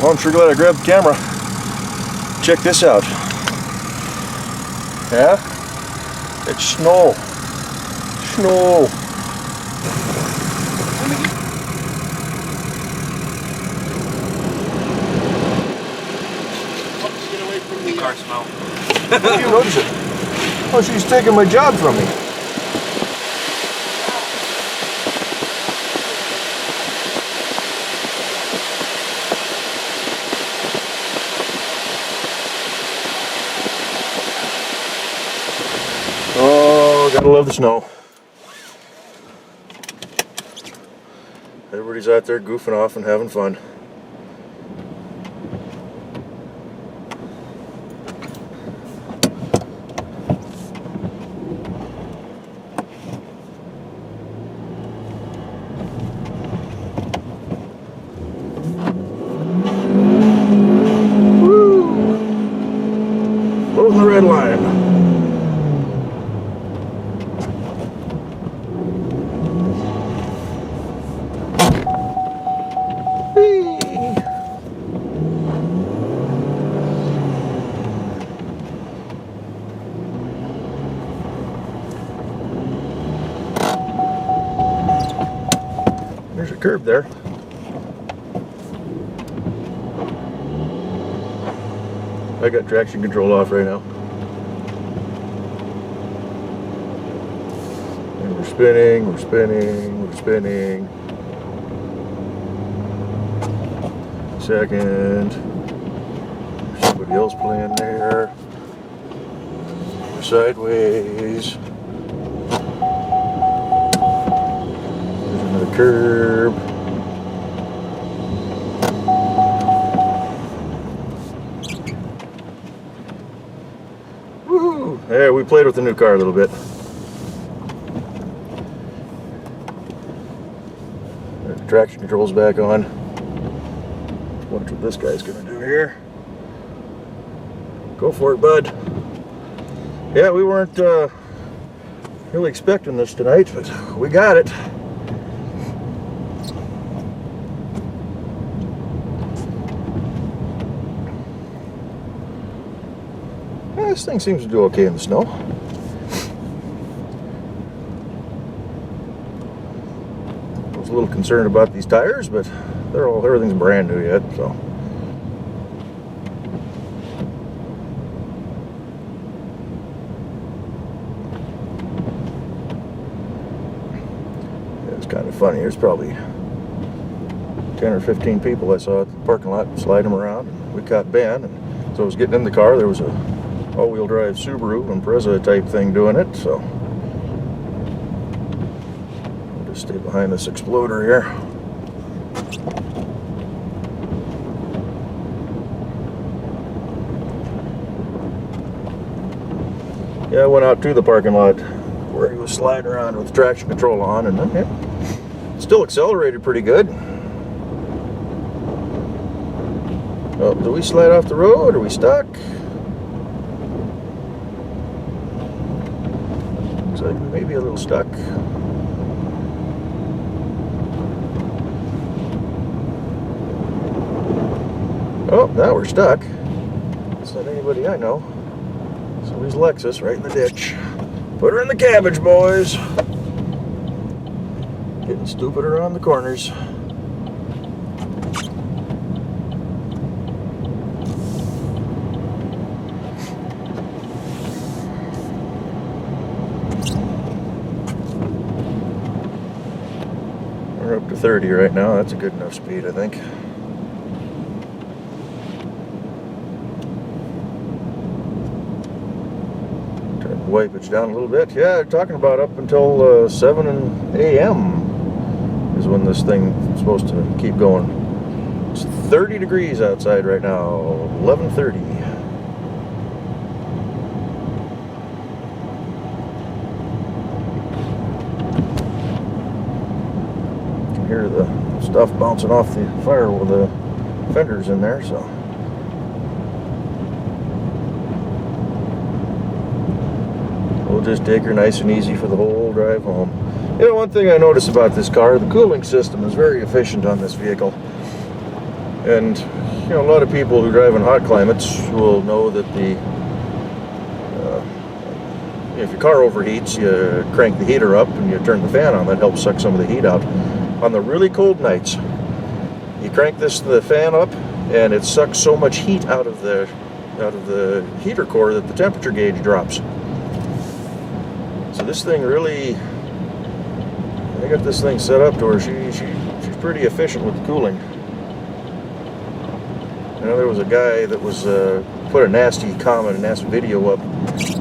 Well, I'm sure glad I grabbed the camera. Check this out. Yeah? It's snow. Snow. Get away from the car smell. How do you notice it? Oh, she's taking my job from me. Oh, gotta love the snow. Everybody's out there goofing off and having fun. Woo! Loading the red line. There's a curb there. I got traction control off right now. And we're spinning, we're spinning, we're spinning. Second. There's somebody else playing there. We're sideways. There's another curb. Woo! Yeah, we played with the new car a little bit. The traction control's back on. Watch what this guy's gonna do here. Go for it, bud. Yeah, we weren't really expecting this tonight, but we got it. Yeah, this thing seems to do okay in the snow. I was a little concerned about these tires, but everything's brand new yet, so. Yeah, it's kind of funny. There's probably 10 or 15 people I saw at the parking lot slide them around. And we caught Ben, and so I was getting in the car. There was a all-wheel drive Subaru Impreza type thing doing it, so I'll just stay behind this Exploder here. Yeah, I went out to the parking lot where he was sliding around with traction control on, and yeah, still accelerated pretty good. Oh, do we slide off the road? Are we stuck? Looks like we may be a little stuck. Oh, now we're stuck. It's not anybody I know. Somebody's Lexus right in the ditch. Put her in the cabbage, boys. Getting stupid around the corners. We're up to 30 right now. That's a good enough speed, I think. Wipage down a little bit. Yeah, they're talking about up until 7 a.m. is when this thing is supposed to keep going. It's 30 degrees outside right now, 11:30. You can hear the stuff bouncing off the fire with the fenders in there, so. We'll just take her nice and easy for the whole drive home. You know, one thing I noticed about this car, the cooling system is very efficient on this vehicle. And you know, a lot of people who drive in hot climates will know that if your car overheats, you crank the heater up and you turn the fan on. That helps suck some of the heat out. On the really cold nights, you crank the fan up, and it sucks so much heat out of the heater core that the temperature gauge drops. So this thing really, I got this thing set up to where she's pretty efficient with the cooling. You know, there was a guy that was put a nasty comment, a nasty video up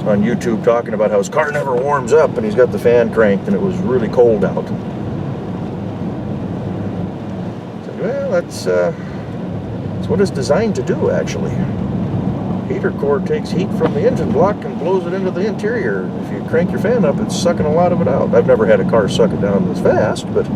on YouTube talking about how his car never warms up, and he's got the fan cranked, and it was really cold out. So, well, that's what it's designed to do, actually. Heater core takes heat from the engine block and blows it into the interior. If you crank your fan up, it's sucking a lot of it out. I've never had a car suck it down this fast, but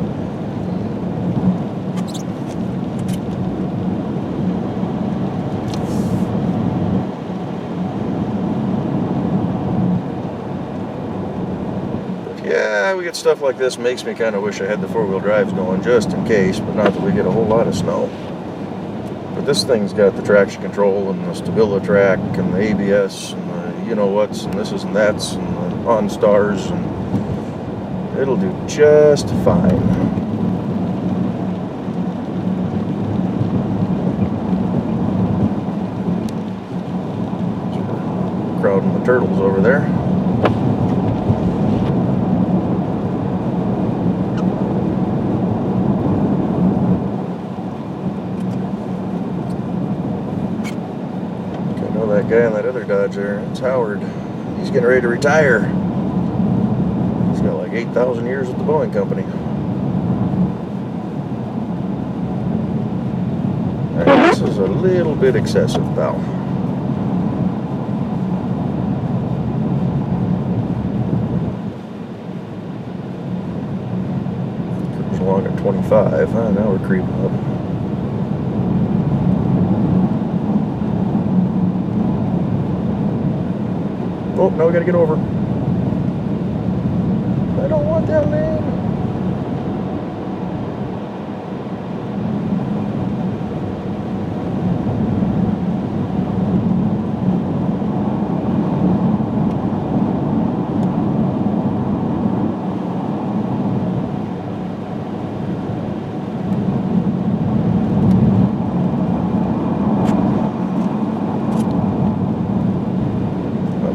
yeah, we get stuff like this. Makes me kind of wish I had the four-wheel drives going just in case, but not that we get a whole lot of snow. But this thing's got the traction control and the StabiliTrak and the ABS and the you-know-whats and this and that's and the OnStars, and it'll do just fine. Crowding the turtles over there. That guy in that other Dodge there, it's Howard. He's getting ready to retire. He's got like 8,000 years with the Boeing company. Alright, this is a little bit excessive, pal. Cruise along at 25. Now we're creeping up. Oh, now we gotta get over. I don't want that lane.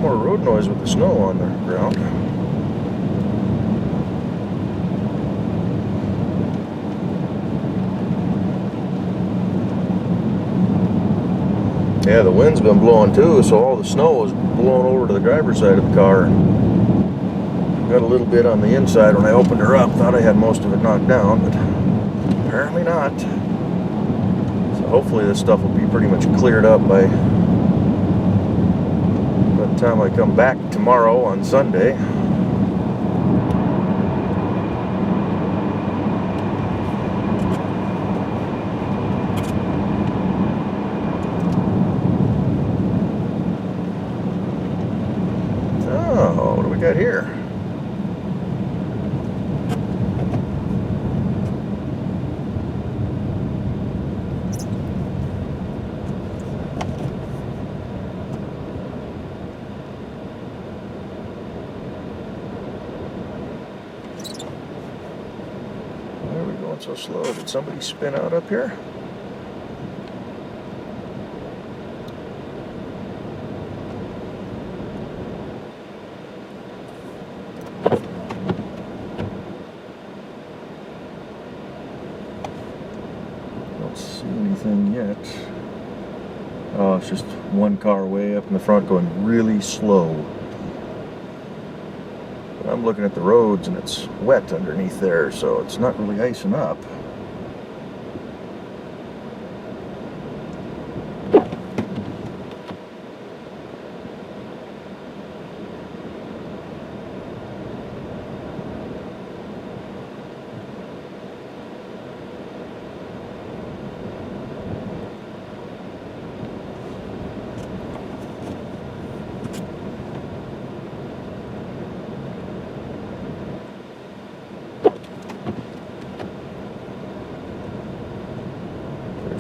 Road noise with the snow on the ground. Yeah, the wind's been blowing too, so all the snow is blowing over to the driver's side of the car. Got a little bit on the inside when I opened her up. Thought I had most of it knocked down, but apparently not. So hopefully this stuff will be pretty much cleared up by the time I come back tomorrow on Sunday. Oh, what do we got here? So slow. Did somebody spin out up here? Don't see anything yet. Oh, it's just one car way up in the front going really slow. I'm looking at the roads and it's wet underneath there, so it's not really icing up.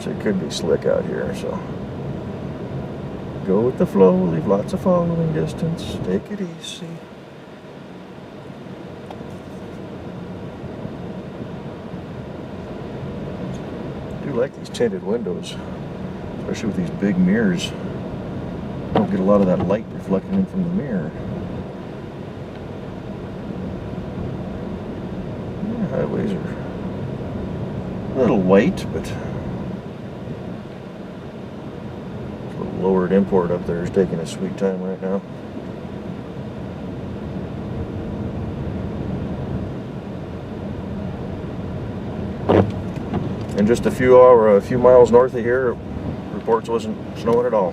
Which it could be slick out here, so go with the flow, leave lots of following distance, take it easy. I do like these tinted windows, especially with these big mirrors. Don't get a lot of that light reflecting in from the mirror. Yeah, highways are a little white, but this little lowered import up there is taking a sweet time right now. And just a few miles north of here, reports wasn't snowing at all.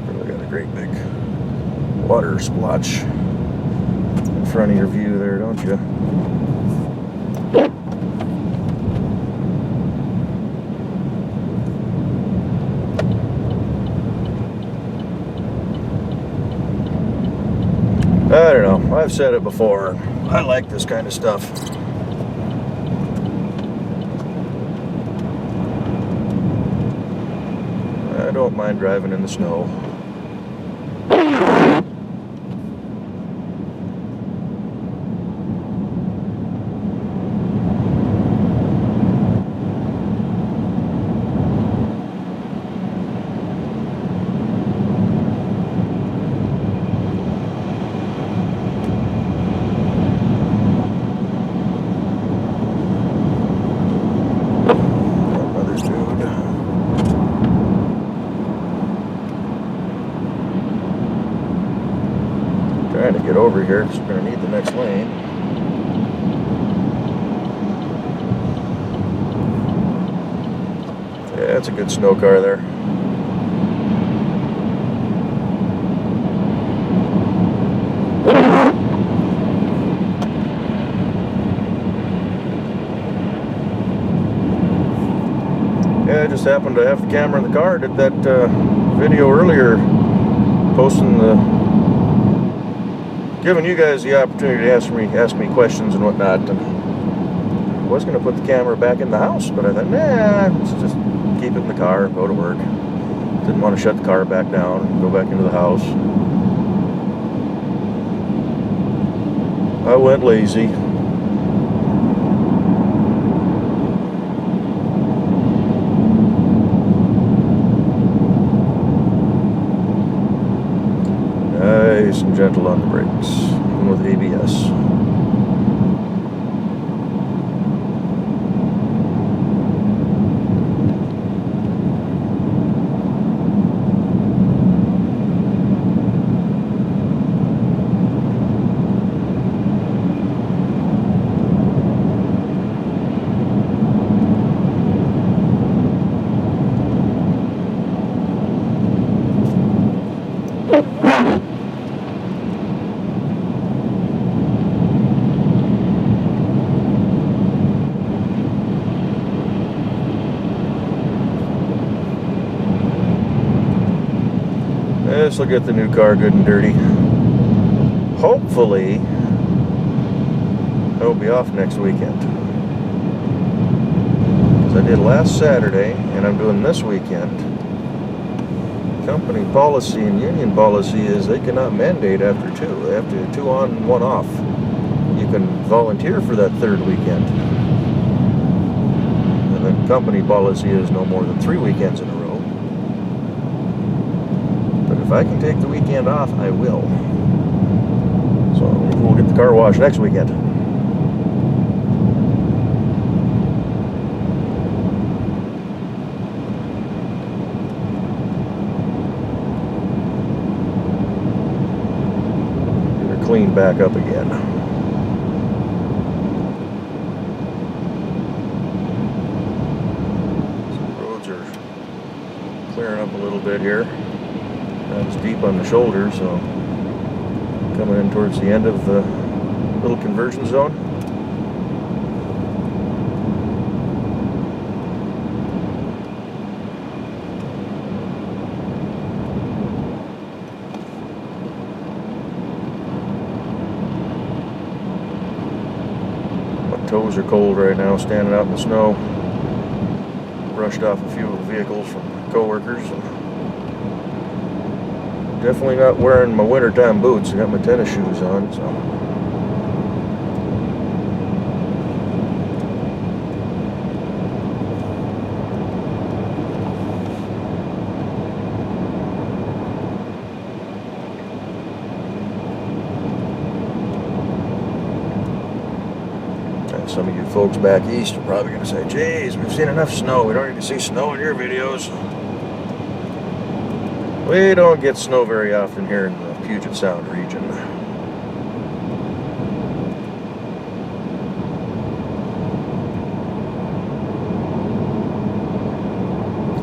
Really got a great big water splotch in front of your view there, don't you? I don't know, I've said it before, I like this kind of stuff. I don't mind driving in the snow. Trying to get over here because we're going to need the next lane. Yeah, that's a good snow car there. Yeah, I just happened to have the camera in the car. Did that video earlier, posting giving you guys the opportunity to ask me questions and whatnot. And I was going to put the camera back in the house, but I thought, nah, let's just keep it in the car and go to work. Didn't want to shut the car back down and go back into the house. I went lazy. Nice and gentle on the brakes, even with ABS. Let's look at the new car, good and dirty. Hopefully, I will be off next weekend. Because I did last Saturday, and I'm doing this weekend. Company policy and union policy is they cannot mandate after 2. They have to do 2 on, 1 off. You can volunteer for that 3rd weekend. And then company policy is no more than 3 weekends in a row. If I can take the weekend off, I will. So maybe we'll get the car washed next weekend. Get her cleaned back up again. Some roads are clearing up a little bit here. Not as deep on the shoulder, so coming in towards the end of the little conversion zone. Toes are cold right now, standing out in the snow. Brushed off a few vehicles from coworkers. Definitely not wearing my wintertime boots. I got my tennis shoes on, so. Some of you folks back east are probably going to say, geez, we've seen enough snow. We don't need to see snow in your videos. We don't get snow very often here in the Puget Sound region.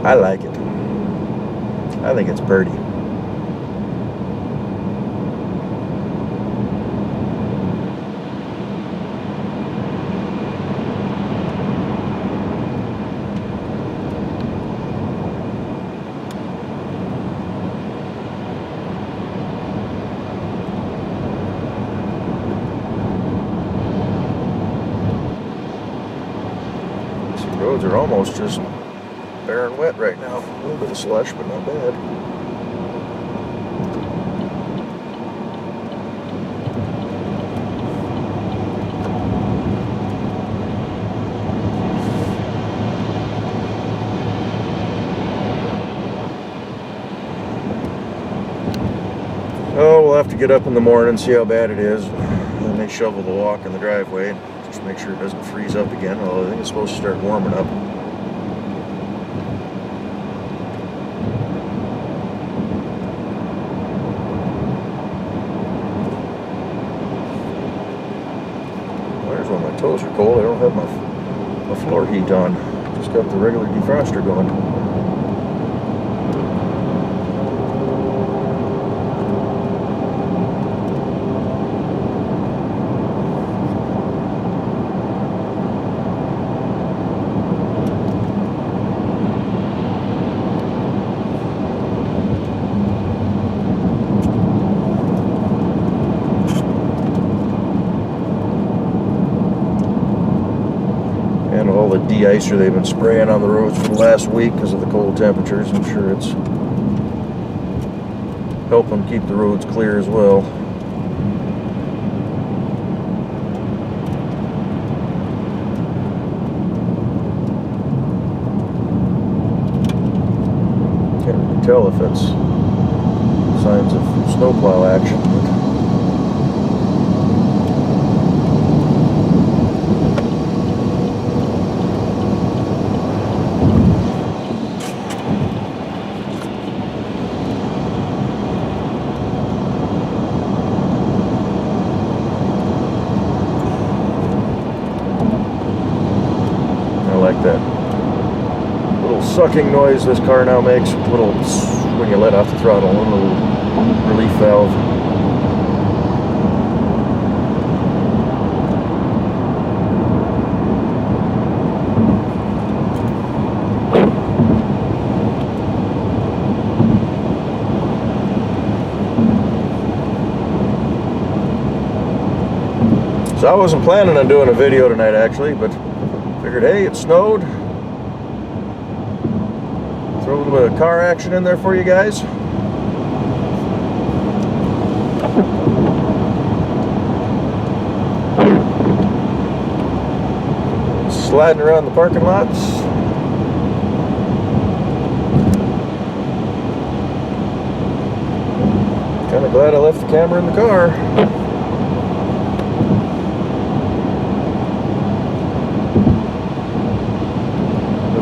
I like it. I think it's pretty. Roads are almost just bare and wet right now. A little bit of slush, but not bad. Oh, we'll have to get up in the morning and see how bad it is. Then they shovel the walk in the driveway. Just make sure it doesn't freeze up again, although I think it's supposed to start warming up. There's when my toes are cold. I don't have my floor heat on. Just got the regular defroster going. And all the de-icer they've been spraying on the roads for the last week because of the cold temperatures. I'm sure it's helping keep the roads clear as well. Can't really tell if it's signs of snowplow action. That little sucking noise this car now makes, little when you let off the throttle, a little relief valve. So I wasn't planning on doing a video tonight actually, but figured, hey, it snowed. Throw a little bit of car action in there for you guys. Sliding around the parking lots. Kind of glad I left the camera in the car.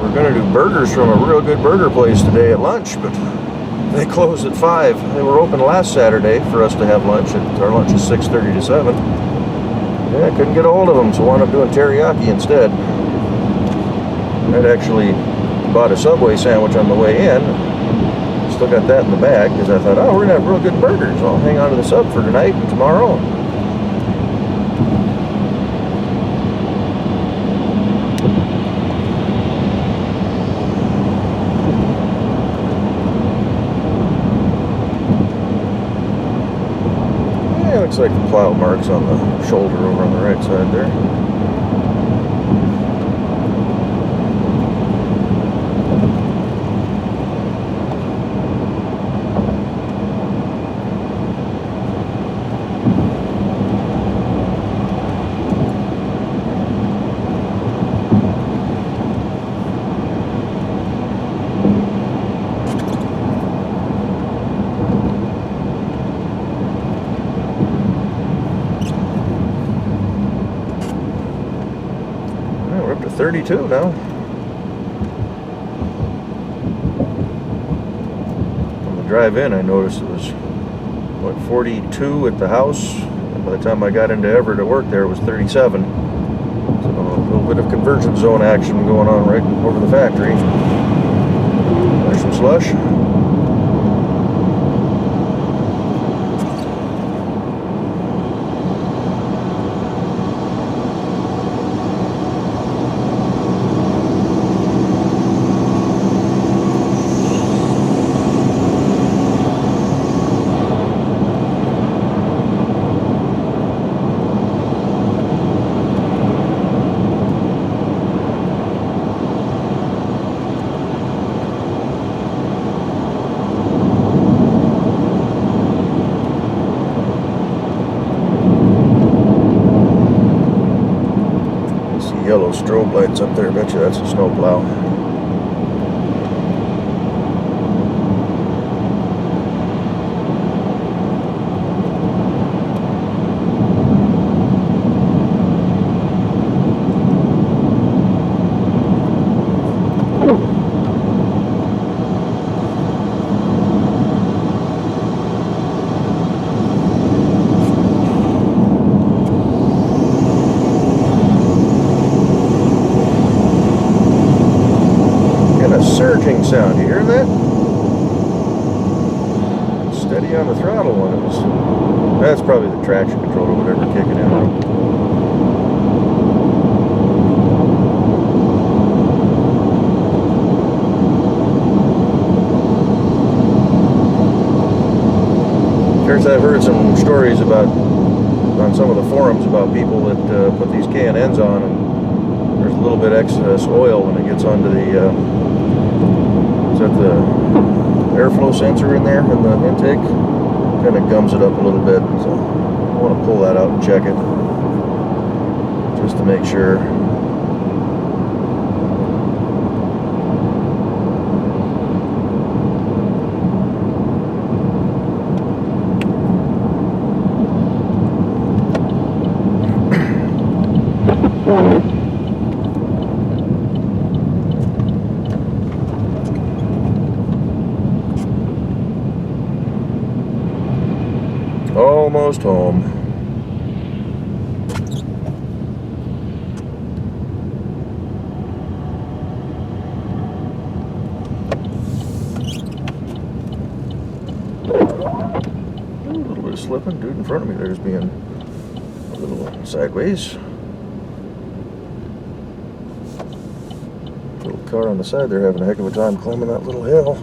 Going to do burgers from a real good burger place today at lunch, but they close at 5. They were open last Saturday for us to have lunch. Our lunch is 6:30 to 7. Yeah, I couldn't get a hold of them, so wound up doing teriyaki instead. I'd actually bought a Subway sandwich on the way in. Still got that in the bag because I thought, oh, we're going to have real good burgers. I'll hang on to the sub for tonight and tomorrow. Looks like the plow marks on the shoulder over on the right side there. 32 now. On the drive in, I noticed it was, what, 42 at the house. And by the time I got into Everett to work there, it was 37. So a little bit of conversion zone action going on right over the factory. There's some slush. Yellow strobe lights up there. Bet you that's a snowplow. Surging sound, you hear that? Steady on the throttle when it was. That's probably the traction control or whatever kicking in. Of course, I've heard some stories about on some of the forums about people that put these K&Ns on, and there's a little bit excess oil when it gets onto the. Is that the airflow sensor in there in the intake? Kind of gums it up a little bit, so I want to pull that out and check it just to make sure. Almost home. A little bit of slipping. Dude in front of me there's being a little sideways. Little car on the side there having a heck of a time climbing that little hill.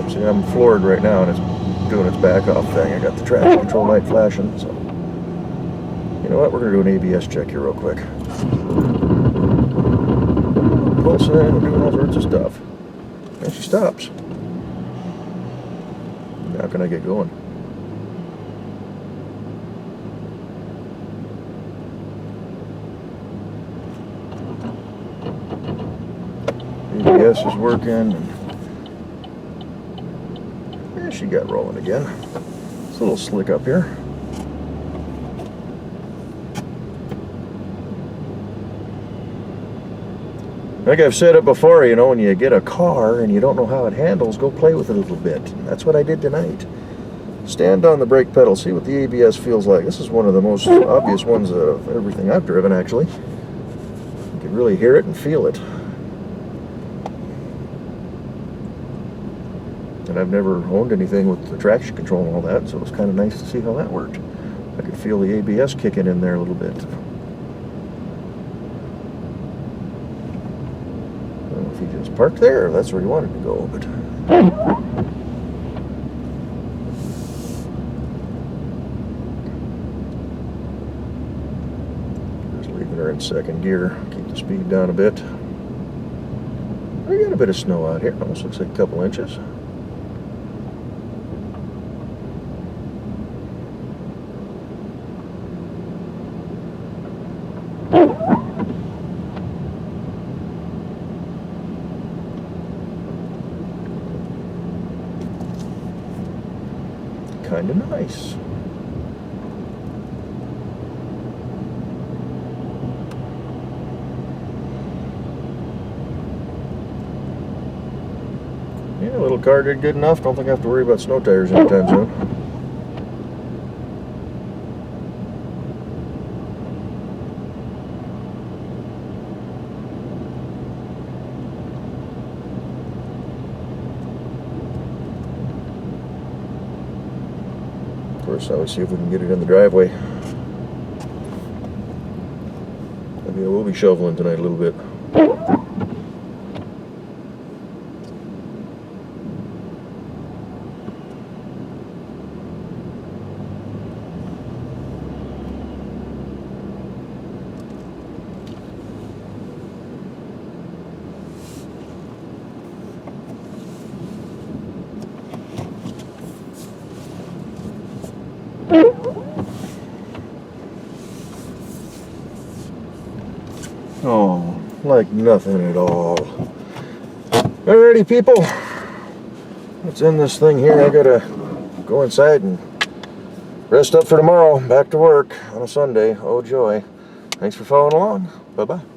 See, I'm floored right now and it's doing its back off thing. I got the traction control light flashing, so you know what, we're gonna do an ABS check here real quick. Pulsing, we're doing all sorts of stuff. And she stops. How can I get going? ABS is working. She got rolling again. It's a little slick up here. Like I've said it before, you know, when you get a car and you don't know how it handles, go play with it a little bit. And that's what I did tonight. Stand on the brake pedal, see what the ABS feels like. This is one of the most obvious ones of everything I've driven, actually. You can really hear it and feel it. And I've never owned anything with the traction control and all that, so it was kind of nice to see how that worked. I could feel the ABS kicking in there a little bit. I don't know if he just parked there or that's where he wanted to go, but... Just leaving her in second gear, keep the speed down a bit. We got a bit of snow out here, almost looks like a couple inches. kind of nice. Yeah, little car did good enough. Don't think I have to worry about snow tires anytime soon. Of course, I would see if we can get it in the driveway. Maybe I will be shoveling tonight a little bit. Oh, like nothing at all. Alrighty, people. Let's end this thing here. I gotta go inside and rest up for tomorrow. Back to work on a Sunday. Oh, joy. Thanks for following along. Bye-bye.